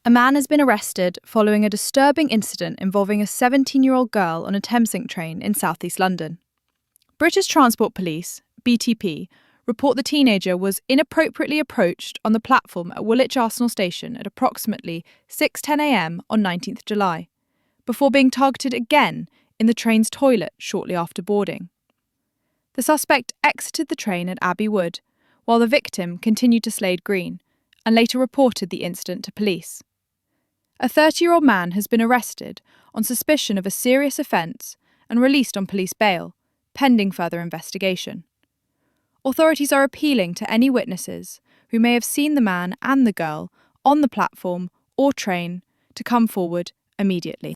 A man has been arrested following a disturbing incident involving a 17-year-old girl on a Thameslink train in southeast London. British Transport Police, BTP, report the teenager was inappropriately approached on the platform at Woolwich Arsenal station at approximately 6:10 a.m. on 19th July, before being targeted again in the train's toilet shortly after boarding. The suspect exited the train at Abbey Wood, while the victim continued to Slade Green, and later reported the incident to police. A 30-year-old man has been arrested on suspicion of a serious offence and released on police bail, pending further investigation. Authorities are appealing to any witnesses who may have seen the man and the girl on the platform or train to come forward immediately.